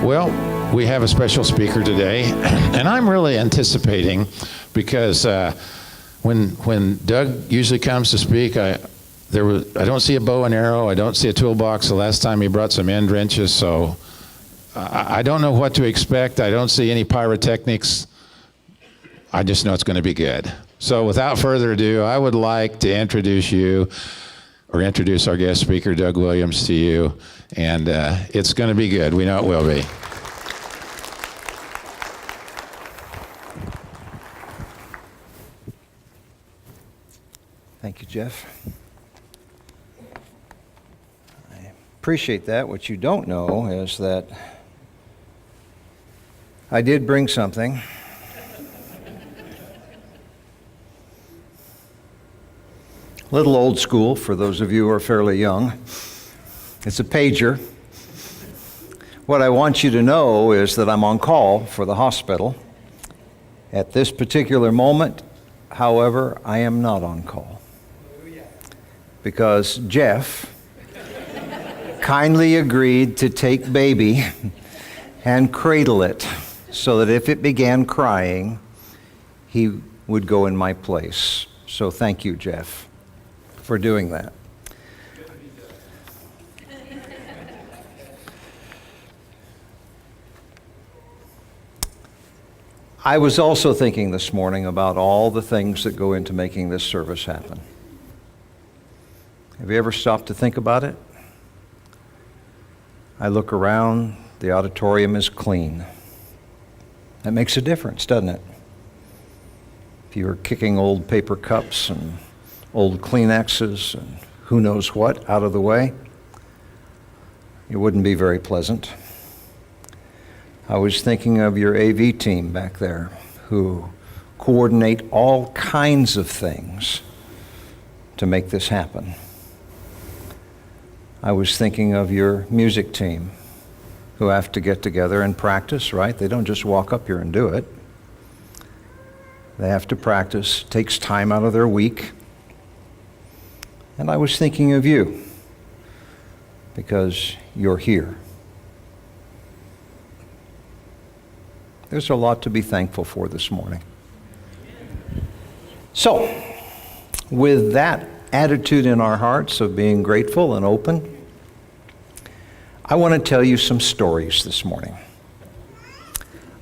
Well, we have a special speaker today, and I'm really anticipating because when Doug usually comes to speak, I don't see a bow and arrow, I don't see a toolbox. The last time he brought some end wrenches, so I don't know what to expect. I don't see any pyrotechnics. I just know it's going to be good. So without further ado, I would like to introduce our guest speaker, Doug Williams, to you. And it's going to be good. We know it will be. Thank you, Jeff. I appreciate that. What you don't know is that I did bring something. A little old school for those of you who are fairly young. It's a pager. What I want you to know is that I'm on call for the hospital. At this particular moment, however, I am not on call. Because Jeff kindly agreed to take baby and cradle it so that if it began crying, he would go in my place. So thank you, Jeff, for doing that. I was also thinking this morning about all the things that go into making this service happen. Have you ever stopped to think about it? I look around, the auditorium is clean. That makes a difference, doesn't it? If you were kicking old paper cups and old Kleenexes and who knows what out of the way, it wouldn't be very pleasant. I was thinking of your AV team back there who coordinate all kinds of things to make this happen. I was thinking of your music team who have to get together and practice, right? They don't just walk up here and do it. They have to practice. It takes time out of their week. And I was thinking of you because you're here. There's a lot to be thankful for this morning. So, with that attitude in our hearts of being grateful and open, I want to tell you some stories this morning.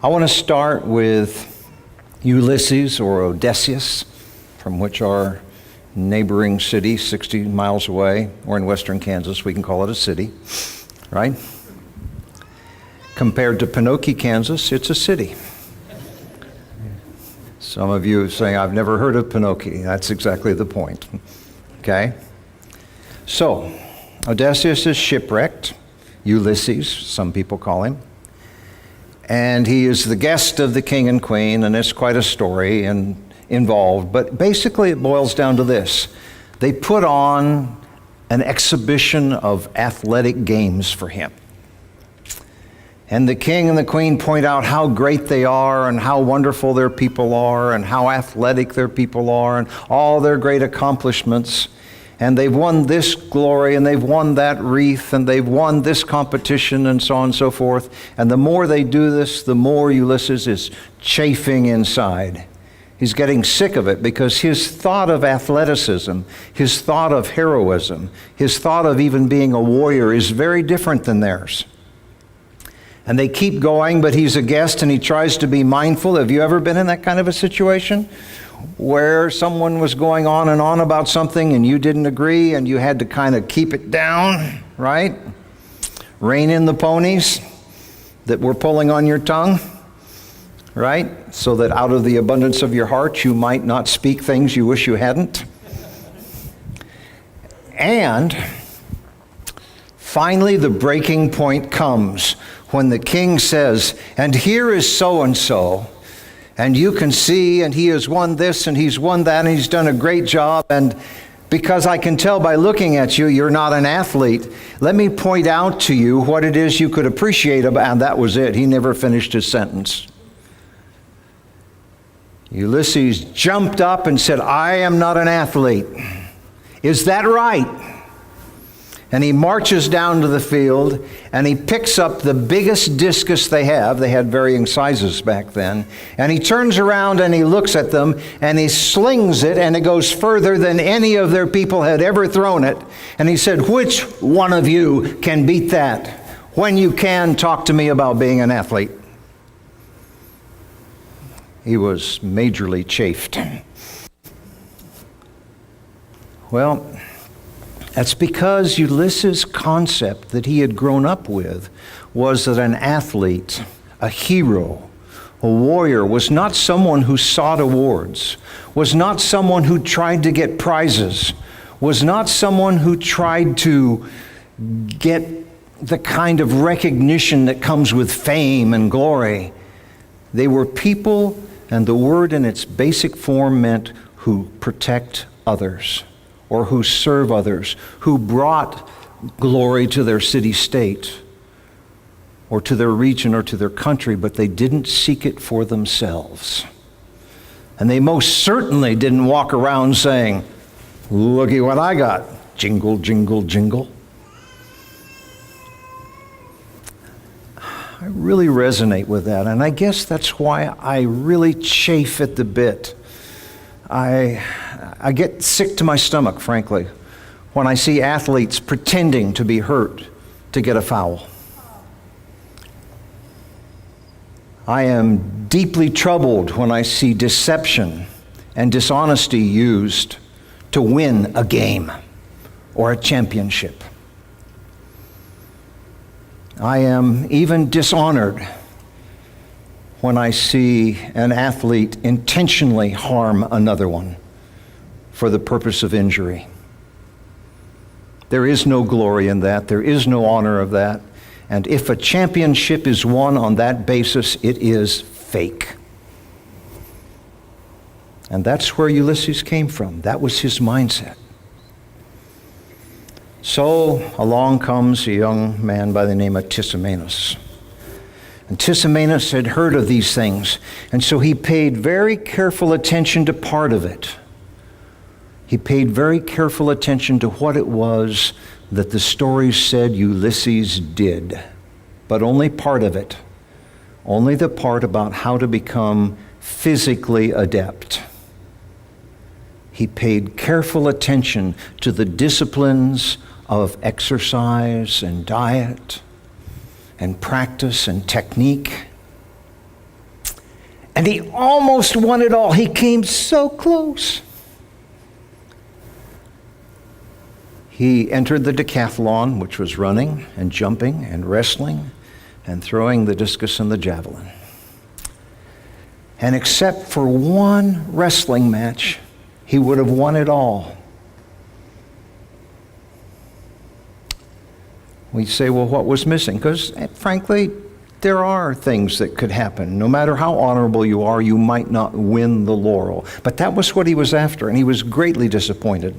I want to start with Ulysses or Odysseus, from which our neighboring city, 60 miles away, or in western Kansas, we can call it a city, right? Compared to Pinocchio, Kansas, it's a city. Some of you are saying, I've never heard of Pinocchio. That's exactly the point. Okay? So, Odysseus is shipwrecked. Ulysses, some people call him. And he is the guest of the king and queen, and it's quite a story involved. But basically it boils down to this. They put on an exhibition of athletic games for him. And the king and the queen point out how great they are and how wonderful their people are and how athletic their people are and all their great accomplishments. And they've won this glory and they've won that wreath and they've won this competition and so on and so forth. And the more they do this, the more Ulysses is chafing inside. He's getting sick of it because his thought of athleticism, his thought of heroism, his thought of even being a warrior is very different than theirs. And they keep going, but he's a guest and he tries to be mindful. Have you ever been in that kind of a situation where someone was going on and on about something and you didn't agree and you had to kind of keep it down, right? Rein in the ponies that were pulling on your tongue, right? So that out of the abundance of your heart you might not speak things you wish you hadn't. And finally the breaking point comes when the king says, and here is so-and-so, and you can see, and he has won this, and he's won that, and he's done a great job, and because I can tell by looking at you, you're not an athlete, let me point out to you what it is you could appreciate about, and that was it. He never finished his sentence. Ulysses jumped up and said, I am not an athlete. Is that right? And he marches down to the field, and he picks up the biggest discus they have. They had varying sizes back then. And he turns around and he looks at them, and he slings it, and it goes further than any of their people had ever thrown it. And he said, "Which one of you can beat that? When you can, talk to me about being an athlete." He was majorly chafed. Well, that's because Ulysses' concept that he had grown up with was that an athlete, a hero, a warrior was not someone who sought awards, was not someone who tried to get prizes, was not someone who tried to get the kind of recognition that comes with fame and glory. They were people, and the word in its basic form meant who protect others, or who serve others, who brought glory to their city-state, or to their region, or to their country, but they didn't seek it for themselves. And they most certainly didn't walk around saying, "Looky what I got, jingle, jingle, jingle." I really resonate with that, and I guess that's why I really chafe at the bit. I get sick to my stomach, frankly, when I see athletes pretending to be hurt to get a foul. I am deeply troubled when I see deception and dishonesty used to win a game or a championship. I am even dishonored when I see an athlete intentionally harm another one for the purpose of injury. There is no glory in that. There is no honor of that. And if a championship is won on that basis, it is fake. And that's where Ulysses came from. That was his mindset. So along comes a young man by the name of Tisamenus. And Tisamenus had heard of these things, and so he paid very careful attention to part of it. He paid very careful attention to what it was that the stories said Ulysses did, but only part of it, only the part about how to become physically adept. He paid careful attention to the disciplines of exercise and diet and practice and technique. And he almost won it all. He came so close. He entered the decathlon, which was running and jumping and wrestling and throwing the discus and the javelin. And except for one wrestling match, he would have won it all. We say, well, what was missing? Because, frankly, there are things that could happen. No matter how honorable you are, you might not win the laurel. But that was what he was after, and he was greatly disappointed.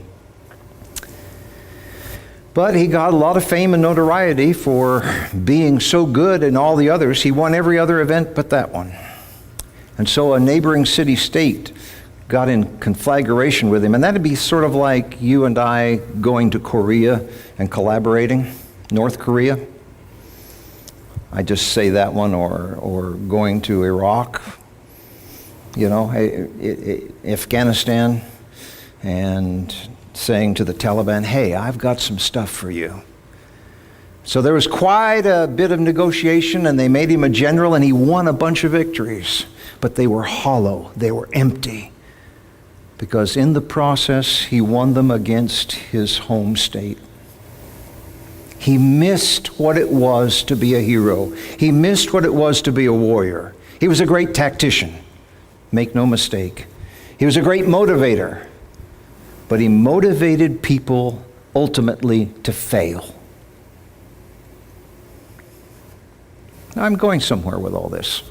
But he got a lot of fame and notoriety for being so good in all the others. He won every other event but that one. And so a neighboring city-state got in conflagration with him. And that'd be sort of like you and I going to Korea and collaborating. North Korea, I just say that one, or going to Iraq, Afghanistan, and saying to the Taliban, "Hey, I've got some stuff for you." So there was quite a bit of negotiation, and they made him a general, and he won a bunch of victories, but they were hollow, they were empty, because in the process, he won them against his home state. He missed what it was to be a hero. He missed what it was to be a warrior. He was a great tactician, make no mistake. He was a great motivator, but he motivated people ultimately to fail. Now, I'm going somewhere with all this.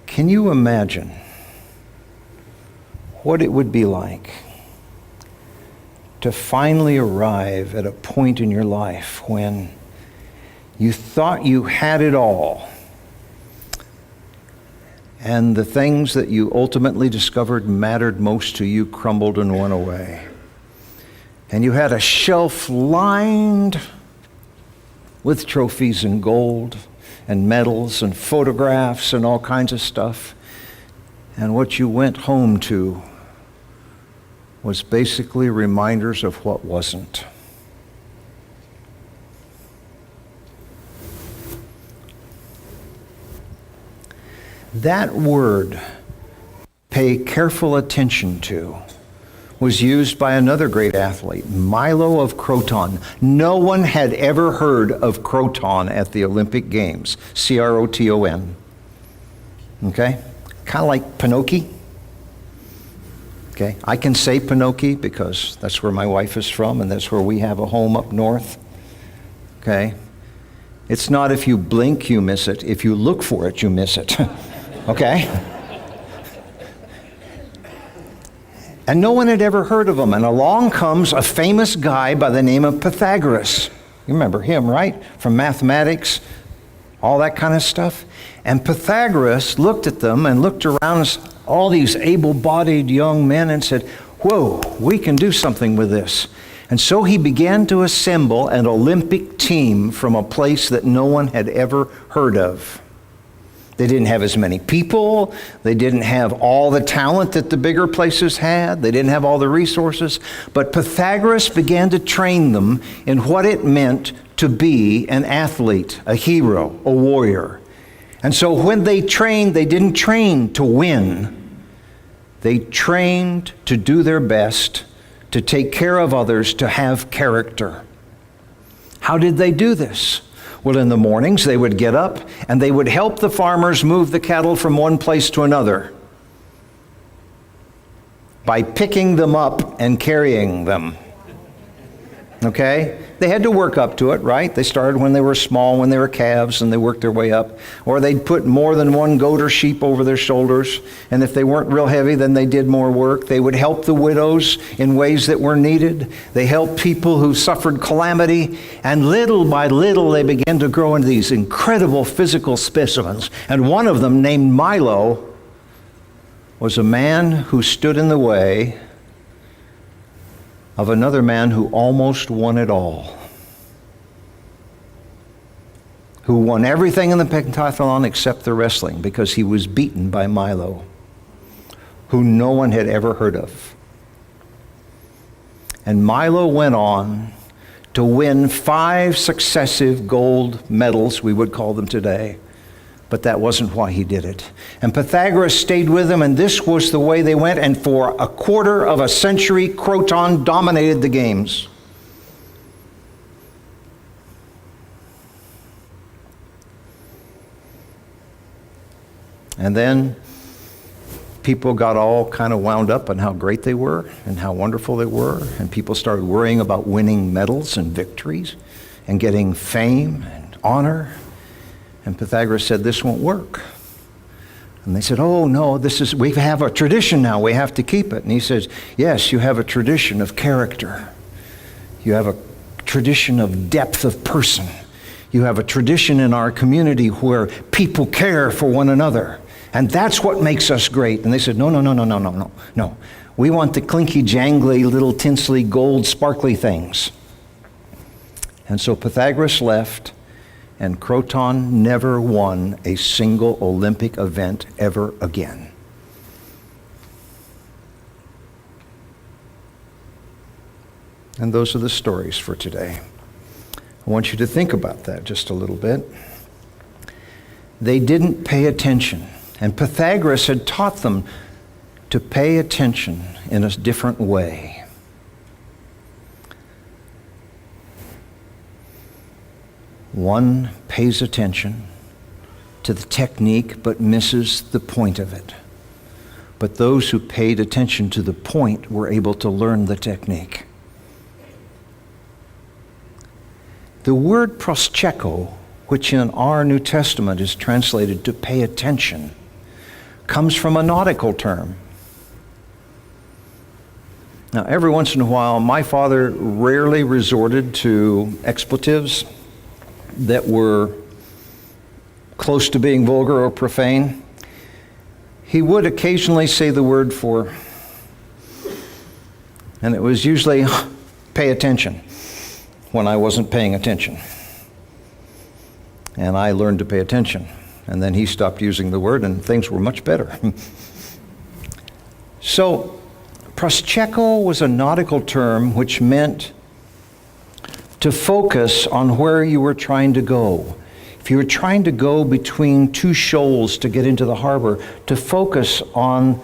Can you imagine what it would be like to finally arrive at a point in your life when you thought you had it all, and the things that you ultimately discovered mattered most to you crumbled and went away. And you had a shelf lined with trophies and gold and medals and photographs and all kinds of stuff. And what you went home to was basically reminders of what wasn't. That word, pay careful attention to, was used by another great athlete, Milo of Croton. No one had ever heard of Croton at the Olympic Games, C-R-O-T-O-N. Okay? Kind of like Pinocchio. Okay? I can say Pinocchio because that's where my wife is from and that's where we have a home up north. Okay? It's not if you blink you miss it. If you look for it, you miss it. Okay? And no one had ever heard of him. And along comes a famous guy by the name of Pythagoras. You remember him, right? From mathematics, all that kind of stuff. And Pythagoras looked at them and looked around all these able-bodied young men and said, whoa, we can do something with this. And so he began to assemble an Olympic team from a place that no one had ever heard of. They didn't have as many people. They didn't have all the talent that the bigger places had. They didn't have all the resources. But Pythagoras began to train them in what it meant to be an athlete, a hero, a warrior. And so when they trained, they didn't train to win. They trained to do their best, to take care of others, to have character. How did they do this? Well, in the mornings, they would get up and they would help the farmers move the cattle from one place to another by picking them up and carrying them. Okay? They had to work up to it, right? They started when they were small, when they were calves, and they worked their way up. Or they'd put more than one goat or sheep over their shoulders, and if they weren't real heavy, then they did more work. They would help the widows in ways that were needed. They helped people who suffered calamity, and little by little, they began to grow into these incredible physical specimens. And one of them, named Milo, was a man who stood in the way of another man who almost won it all, who won everything in the pentathlon except the wrestling because he was beaten by Milo, who no one had ever heard of. And Milo went on to win 5 successive gold medals, we would call them today. But that wasn't why he did it. And Pythagoras stayed with him, and this was the way they went. And for a quarter of a century, Croton dominated the games. And then people got all kind of wound up on how great they were and how wonderful they were. And people started worrying about winning medals and victories and getting fame and honor. And Pythagoras said, this won't work. And they said, oh no, we have a tradition now, we have to keep it. And he says, yes, you have a tradition of character. You have a tradition of depth of person. You have a tradition in our community where people care for one another. And that's what makes us great. And they said, no. We want the clinky, jangly, little tinsely, gold, sparkly things. And so Pythagoras left, and Croton never won a single Olympic event ever again. And those are the stories for today. I want you to think about that just a little bit. They didn't pay attention, and Pythagoras had taught them to pay attention in a different way. One pays attention to the technique but misses the point of it. But those who paid attention to the point were able to learn the technique. The word proscheko, which in our New Testament is translated to pay attention, comes from a nautical term. Now, every once in a while, my father rarely resorted to expletives that were close to being vulgar or profane. he would occasionally say the word for, and it was usually pay attention when I wasn't paying attention. And I learned to pay attention. And then he stopped using the word and things were much better. So, proscheko was a nautical term which meant to focus on where you were trying to go. If you were trying to go between two shoals to get into the harbor, to focus on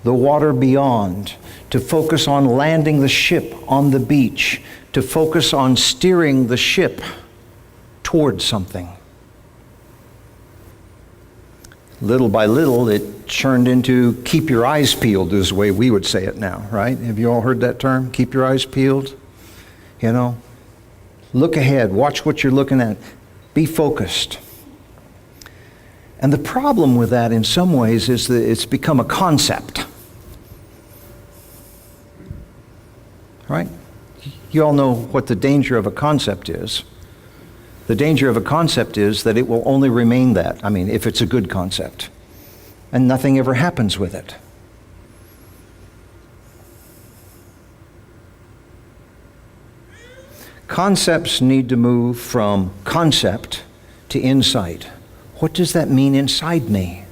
the water beyond, to focus on landing the ship on the beach, to focus on steering the ship towards something. Little by little, it turned into keep your eyes peeled is the way we would say it now, right? Have you all heard that term? Keep your eyes peeled? You know? Look ahead. Watch what you're looking at. Be focused. And the problem with that in some ways is that it's become a concept. Right? You all know what the danger of a concept is. The danger of a concept is that it will only remain that. I mean, if it's a good concept. And nothing ever happens with it. Concepts need to move from concept to insight. What does that mean inside me?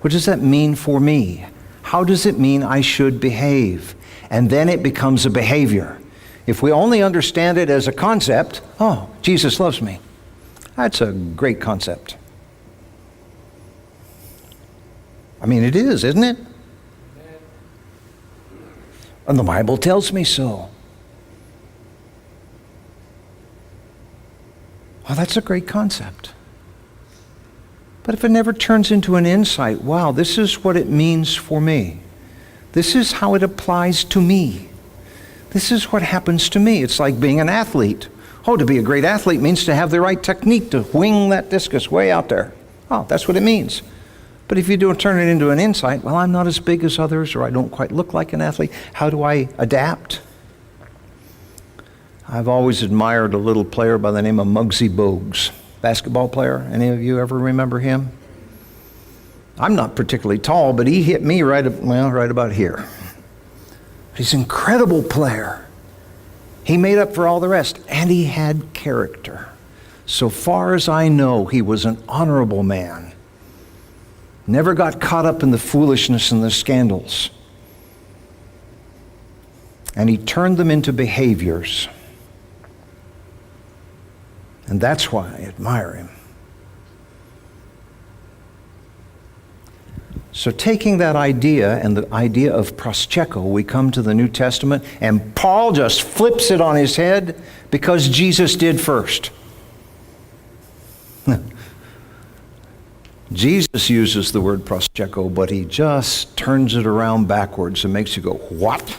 What does that mean for me? How does it mean I should behave? And then it becomes a behavior. If we only understand it as a concept, oh, Jesus loves me. That's a great concept. I mean, it is, isn't it? And the Bible tells me so. Well, that's a great concept. But if it never turns into an insight, wow, this is what it means for me. This is how it applies to me. This is what happens to me. It's like being an athlete. Oh, to be a great athlete means to have the right technique to wing that discus way out there. Oh, that's what it means. But if you don't turn it into an insight, well, I'm not as big as others, or I don't quite look like an athlete. How do I adapt? I've always admired a little player by the name of Muggsy Bogues, basketball player. Any of you ever remember him? I'm not particularly tall, but he hit me right about here. He's an incredible player. He made up for all the rest, and he had character. So far as I know, he was an honorable man. Never got caught up in the foolishness and the scandals. And he turned them into behaviors. And that's why I admire him. So taking that idea and the idea of proscheko, we come to the New Testament, and Paul just flips it on his head because Jesus did first. Jesus uses the word proscheko, but he just turns it around backwards and makes you go, what?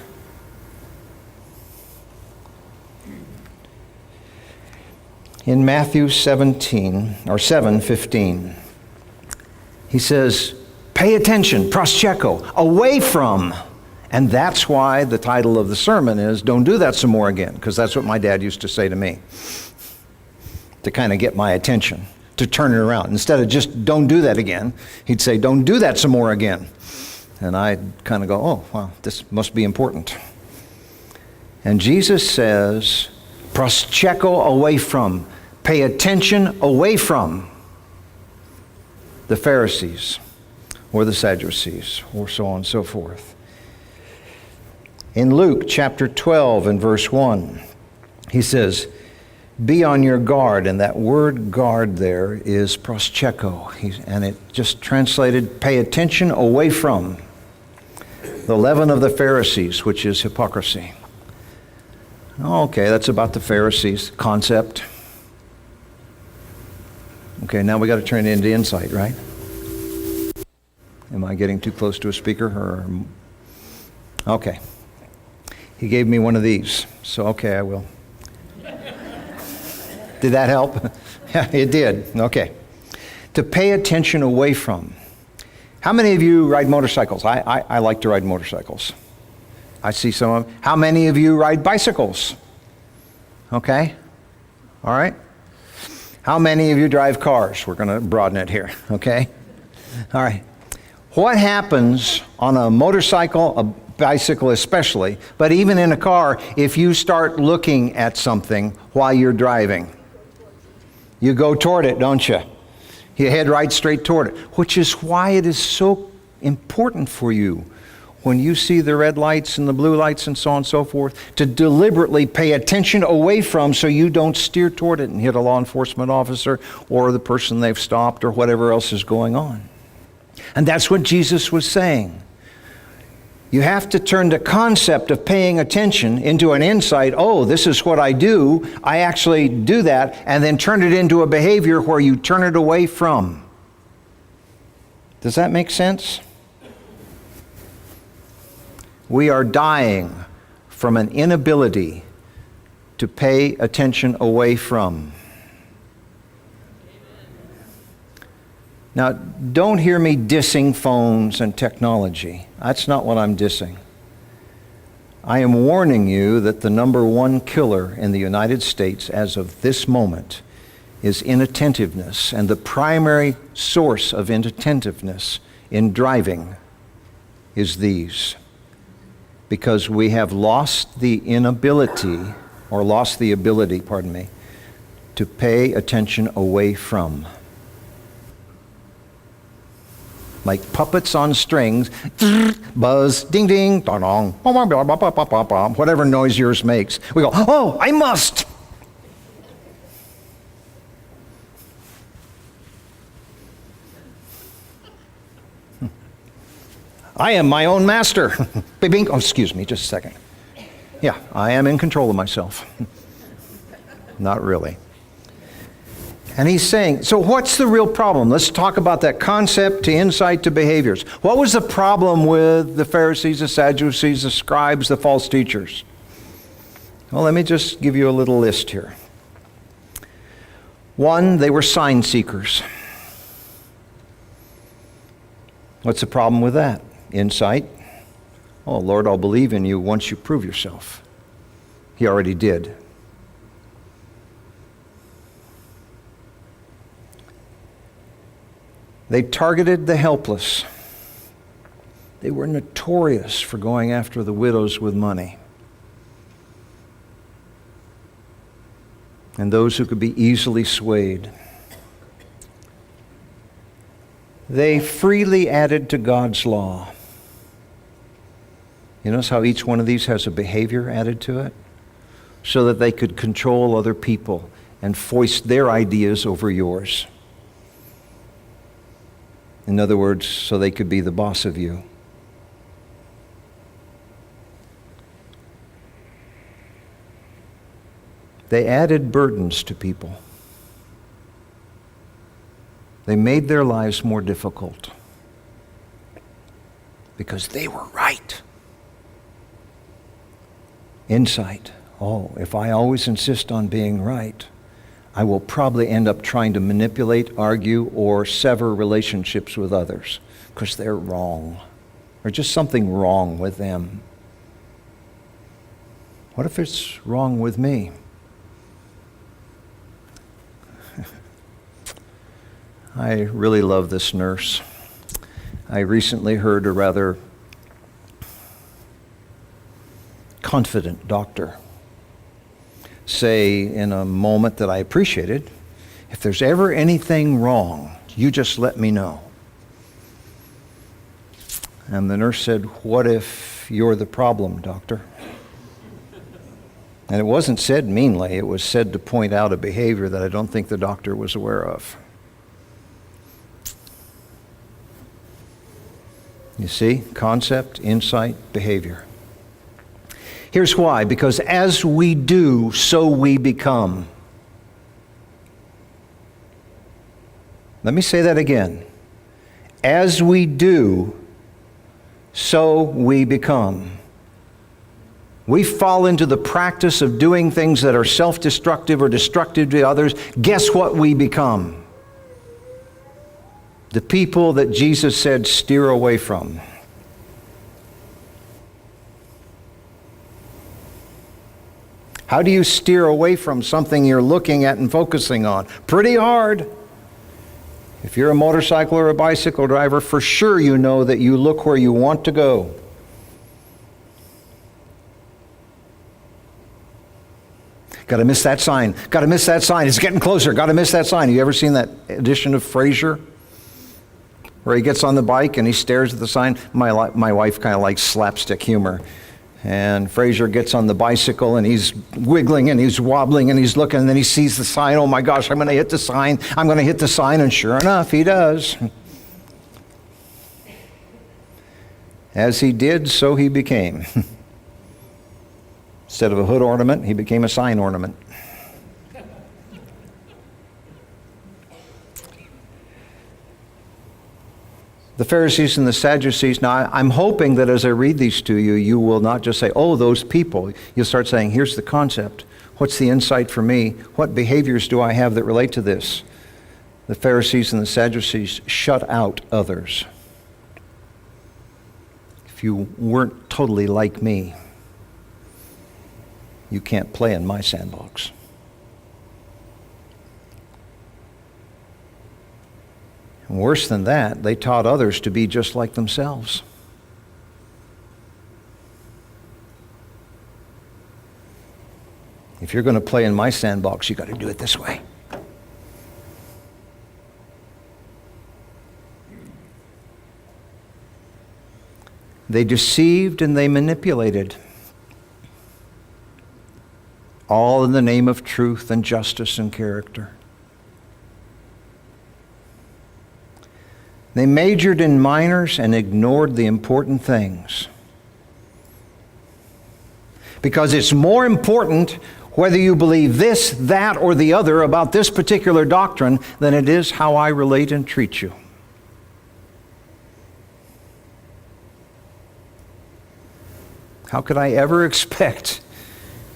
In Matthew 7:15, he says, pay attention, proscheko, away from. And that's why the title of the sermon is, don't do that some more again, because that's what my dad used to say to me, to kind of get my attention, to turn it around. Instead of just, don't do that again, he'd say, don't do that some more again. And I'd kind of go, oh, wow, this must be important. And Jesus says, proscheko, away from. Pay attention away from the Pharisees or the Sadducees or so on and so forth. In Luke chapter 12 and verse 1, he says, be on your guard. And that word guard there is proscheko. And it just translated, pay attention away from the leaven of the Pharisees, which is hypocrisy. Okay, that's about the Pharisees concept. Okay, now we got to turn it into insight, right? Am I getting too close to a speaker? Or okay. He gave me one of these, so okay, I will. Did that help? Yeah, it did. Okay. To pay attention away from. How many of you ride motorcycles? I like to ride motorcycles. I see some of them. How many of you ride bicycles? Okay. All right. How many of you drive cars? We're going to broaden it here, okay? All right. What happens on a motorcycle, a bicycle especially, but even in a car, if you start looking at something while you're driving? You go toward it, don't you? You head right straight toward it, which is why it is so important for you when you see the red lights and the blue lights and so on and so forth, to deliberately pay attention away from so you don't steer toward it and hit a law enforcement officer or the person they've stopped or whatever else is going on. And that's what Jesus was saying. You have to turn the concept of paying attention into an insight. Oh, this is what I do. I actually do that, and then turn it into a behavior where you turn it away from. Does that make sense? We are dying from an inability to pay attention away from. Now, don't hear me dissing phones and technology. That's not what I'm dissing. I am warning you that the number one killer in the United States as of this moment is inattentiveness, and the primary source of inattentiveness in driving is these. Because we have lost the ability to pay attention away from. Like puppets on strings, buzz, ding ding, dong, whatever noise yours makes. We go, oh, I must. I am my own master. Bing, oh, excuse me, just a second. Yeah, I am in control of myself. Not really. And he's saying, so what's the real problem? Let's talk about that concept to insight to behaviors. What was the problem with the Pharisees, the Sadducees, the scribes, the false teachers? Well, let me just give you a little list here. One, they were sign seekers. What's the problem with that? Insight. Oh, Lord, I'll believe in you once you prove yourself. He already did. They targeted the helpless. They were notorious for going after the widows with money and those who could be easily swayed. They freely added to God's law. You notice how each one of these has a behavior added to it? So that they could control other people and foist their ideas over yours. In other words, so they could be the boss of you. They added burdens to people. They made their lives more difficult because they were right. Insight. Oh, if I always insist on being right, I will probably end up trying to manipulate, argue, or sever relationships with others because they're wrong. Or just something wrong with them. What if it's wrong with me? I really love this nurse. I recently heard a rather confident doctor say in a moment that I appreciated, if there's ever anything wrong, you just let me know. And the nurse said, what if you're the problem, doctor? And it wasn't said meanly, it was said to point out a behavior that I don't think the doctor was aware of. You see, concept, insight, behavior. Here's why, because as we do, so we become. Let me say that again. As we do, so we become. We fall into the practice of doing things that are self-destructive or destructive to others. Guess what we become? The people that Jesus said steer away from. How do you steer away from something you're looking at and focusing on? Pretty hard. If you're a motorcycle or a bicycle driver, for sure you know that you look where you want to go. Got to miss that sign. Got to miss that sign. It's getting closer. Got to miss that sign. You ever seen that edition of Frasier? Where he gets on the bike and he stares at the sign. My wife kind of likes slapstick humor. And Frasier gets on the bicycle and he's wiggling and he's wobbling and he's looking and then he sees the sign. Oh my gosh, I'm going to hit the sign. I'm going to hit the sign. And sure enough, he does. As he did, so he became. Instead of a hood ornament, he became a sign ornament. The Pharisees and the Sadducees. Now, I'm hoping that as I read these to you, you will not just say, oh, those people. You'll start saying, here's the concept. What's the insight for me? What behaviors do I have that relate to this? The Pharisees and the Sadducees shut out others. If you weren't totally like me, you can't play in my sandbox. And worse than that, they taught others to be just like themselves. If you're going to play in my sandbox, you got to do it this way. They deceived and they manipulated. All in the name of truth and justice and character. They majored in minors and ignored the important things. Because it's more important whether you believe this, that, or the other about this particular doctrine than it is how I relate and treat you. How could I ever expect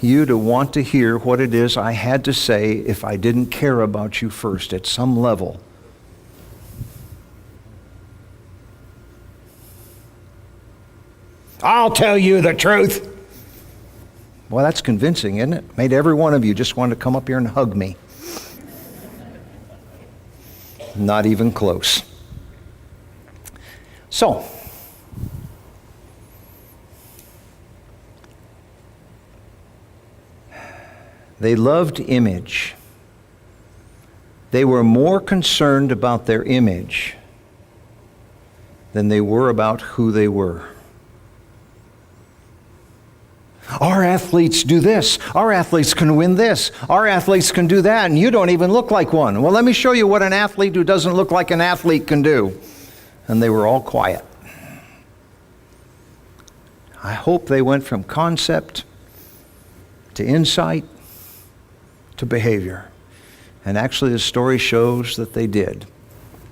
you to want to hear what it is I had to say if I didn't care about you first at some level? I'll tell you the truth. Well, that's convincing, isn't it? Made every one of you just want to come up here and hug me. Not even close. So, they loved image. They were more concerned about their image than they were about who they were. Our athletes do this. Our athletes can win this. Our athletes can do that, and you don't even look like one. Well, let me show you what an athlete who doesn't look like an athlete can do. And they were all quiet. I hope they went from concept to insight to behavior. And actually the story shows that they did.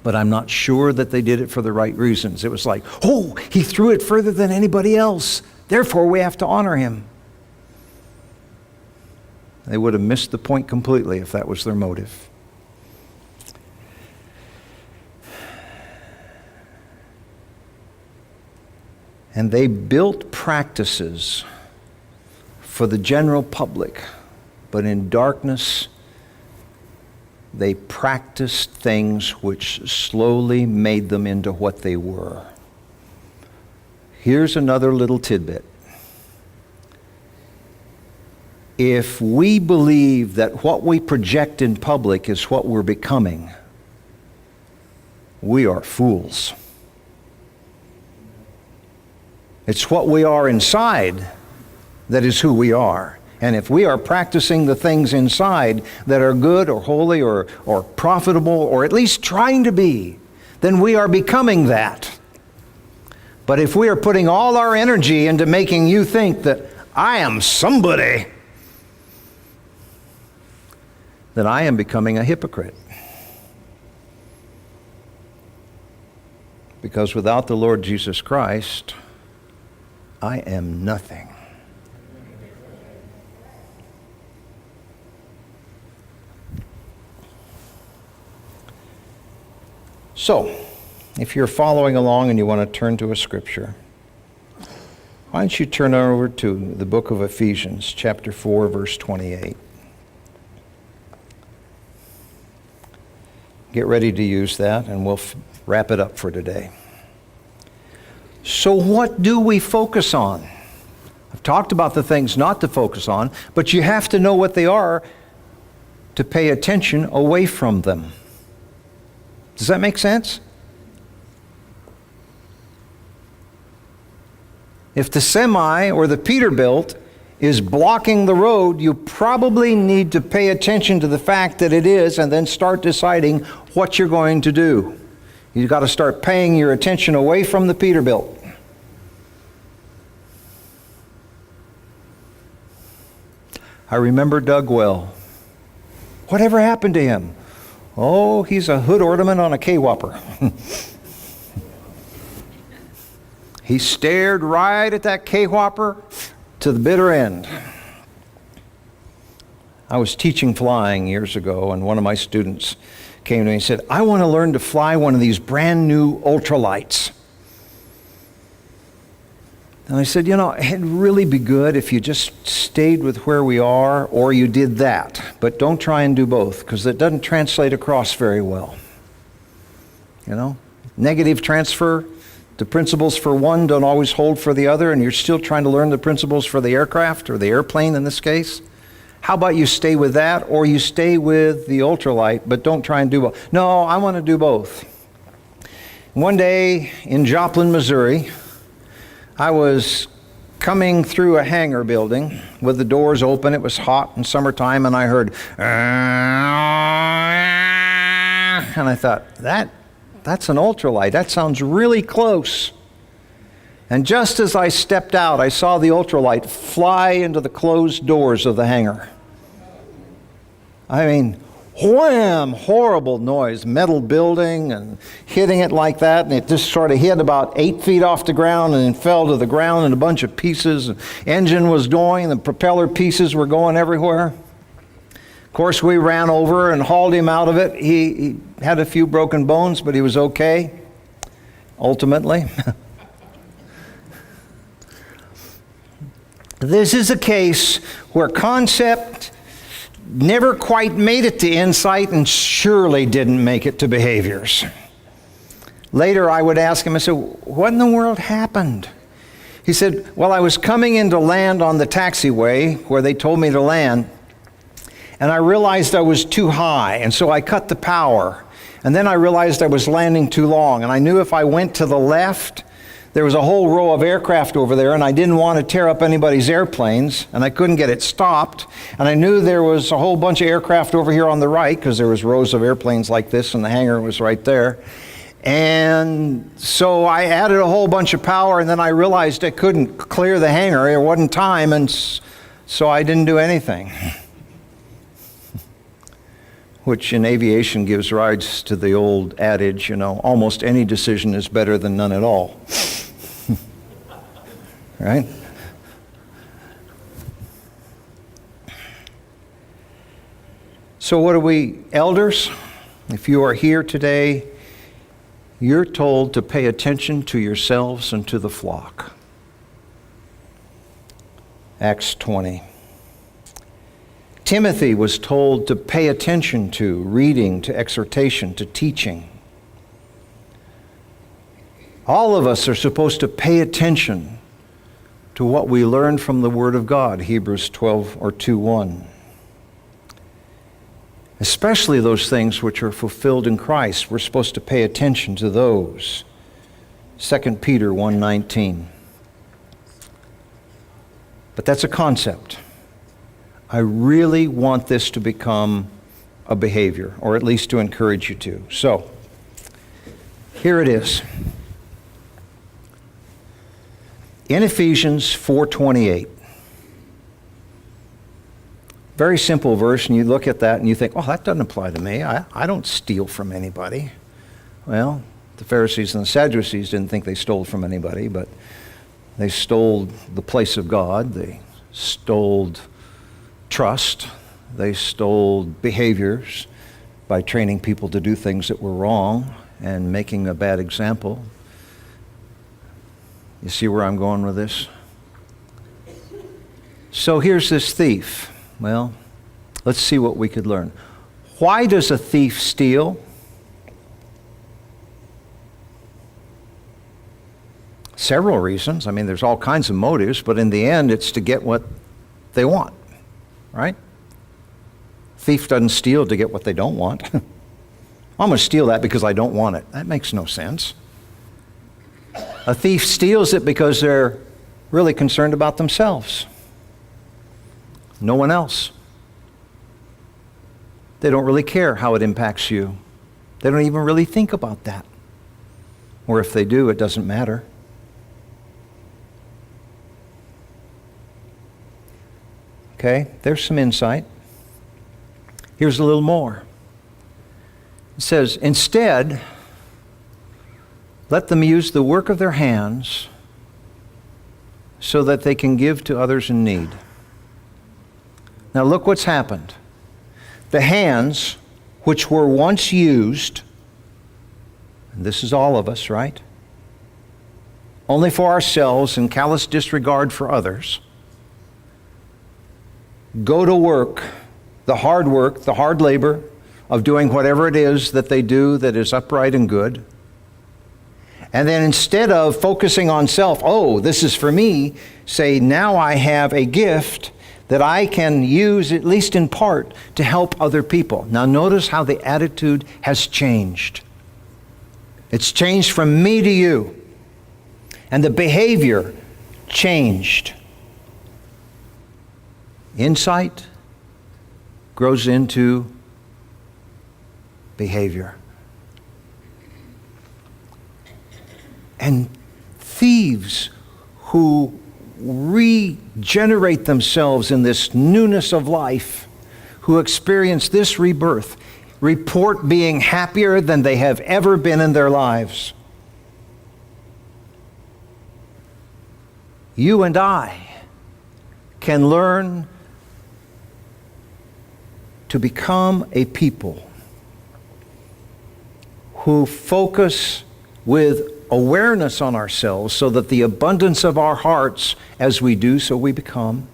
But I'm not sure that they did it for the right reasons. It was like, oh, he threw it further than anybody else. Therefore, we have to honor him. They would have missed the point completely if that was their motive. And they built practices for the general public, but in darkness, they practiced things which slowly made them into what they were. Here's another little tidbit. If we believe that what we project in public is what we're becoming, we are fools. It's what we are inside that is who we are. And if we are practicing the things inside that are good or holy or profitable or at least trying to be, then we are becoming that. But if we are putting all our energy into making you think that I am somebody, then I am becoming a hypocrite. Because without the Lord Jesus Christ, I am nothing. So, if you're following along and you want to turn to a scripture, why don't you turn over to the book of Ephesians, chapter 4, verse 28. get ready to use that, and we'll wrap it up for today. So what do we focus on? I've talked about the things not to focus on, but you have to know what they are to pay attention away from them. Does that make sense? If the semi or the Peterbilt is blocking the road, you probably need to pay attention to the fact that it is and then start deciding what you're going to do. You've got to start paying your attention away from the Peterbilt. I remember Doug well. Whatever happened to him? Oh, he's a hood ornament on a K-Whopper. He stared right at that K-Whopper to the bitter end. I was teaching flying years ago, and one of my students came to me and said, I want to learn to fly one of these brand new ultralights. And I said, it'd really be good if you just stayed with where we are, or you did that. But don't try and do both, because it doesn't translate across very well. Negative transfer. The principles for one don't always hold for the other, and you're still trying to learn the principles for the aircraft, or the airplane in this case. How about you stay with that, or you stay with the ultralight, but don't try and do both? No, I want to do both. One day in Joplin, Missouri, I was coming through a hangar building with the doors open. It was hot in summertime, and I heard, and I thought, that's an ultralight. That sounds really close. And just as I stepped out, I saw the ultralight fly into the closed doors of the hangar. I mean, wham! Horrible noise, metal building, and hitting it like that, and it just sort of hit about 8 feet off the ground and then fell to the ground in a bunch of pieces. The engine was going, the propeller pieces were going everywhere. Of course, we ran over and hauled him out of it. He had a few broken bones, but he was okay, ultimately. This is a case where concept never quite made it to insight and surely didn't make it to behaviors. Later, I would ask him, I said, what in the world happened? He said, well, I was coming in to land on the taxiway where they told me to land, and I realized I was too high, and so I cut the power. And then I realized I was landing too long, and I knew if I went to the left, there was a whole row of aircraft over there, and I didn't want to tear up anybody's airplanes, and I couldn't get it stopped. And I knew there was a whole bunch of aircraft over here on the right, because there was rows of airplanes like this, and the hangar was right there. And so I added a whole bunch of power, and then I realized I couldn't clear the hangar. There wasn't time, and so I didn't do anything. Which in aviation gives rise to the old adage, almost any decision is better than none at all. Right? So what are we, elders? If you are here today, you're told to pay attention to yourselves and to the flock. Acts 20. Timothy was told to pay attention to reading, to exhortation, to teaching. All of us are supposed to pay attention to what we learn from the Word of God, Hebrews 12 or 2:1. Especially those things which are fulfilled in Christ. We're supposed to pay attention to those. 2 Peter 1:19. But that's a concept. I really want this to become a behavior, or at least to encourage you to. So, here it is. In Ephesians 4:28. Very simple verse, and you look at that and you think, oh, that doesn't apply to me. I don't steal from anybody. Well, the Pharisees and the Sadducees didn't think they stole from anybody, but they stole the place of God. They stole trust. They stole behaviors by training people to do things that were wrong and making a bad example. You see where I'm going with this? So here's this thief. Well, let's see what we could learn. Why does a thief steal? Several reasons. I mean, there's all kinds of motives, but in the end, it's to get what they want, right? Thief doesn't steal to get what they don't want. I'm going to steal that because I don't want it. That makes no sense. A thief steals it because they're really concerned about themselves. No one else. They don't really care how it impacts you. They don't even really think about that. Or if they do, it doesn't matter. Okay, there's some insight. Here's a little more. It says, instead, let them use the work of their hands so that they can give to others in need. Now look what's happened. The hands, which were once used, and this is all of us, right? Only for ourselves and callous disregard for others, go to work, the hard labor of doing whatever it is that they do that is upright and good. And then instead of focusing on self, oh, this is for me, say, now I have a gift that I can use, at least in part, to help other people. Now notice how the attitude has changed. It's changed from me to you. And the behavior changed. Insight grows into behavior. And thieves who regenerate themselves in this newness of life, who experience this rebirth, report being happier than they have ever been in their lives. You and I can learn to become a people who focus with awareness on ourselves so that the abundance of our hearts, as we do, so we become,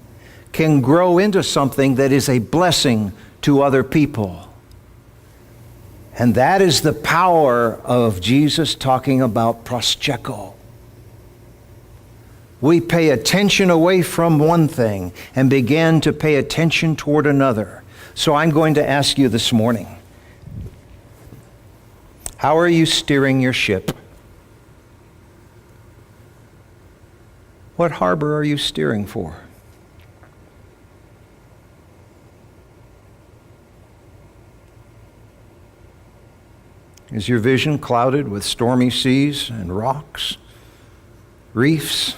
can grow into something that is a blessing to other people. And that is the power of Jesus talking about proscheko. We pay attention away from one thing and begin to pay attention toward another. So I'm going to ask you this morning, how are you steering your ship? What harbor are you steering for? Is your vision clouded with stormy seas and rocks, reefs,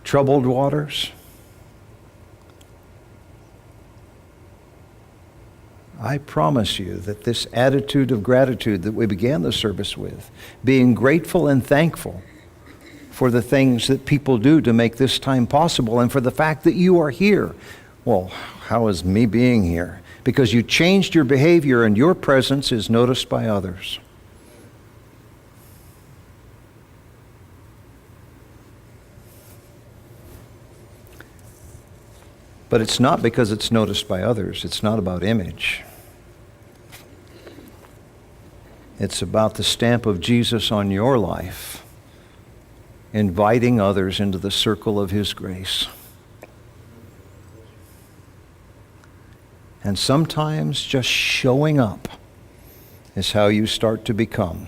troubled waters? I promise you that this attitude of gratitude that we began the service with, being grateful and thankful for the things that people do to make this time possible and for the fact that you are here. Well, how is me being here? Because you changed your behavior and your presence is noticed by others. But it's not because it's noticed by others. It's not about image. It's about the stamp of Jesus on your life, inviting others into the circle of His grace. And sometimes just showing up is how you start to become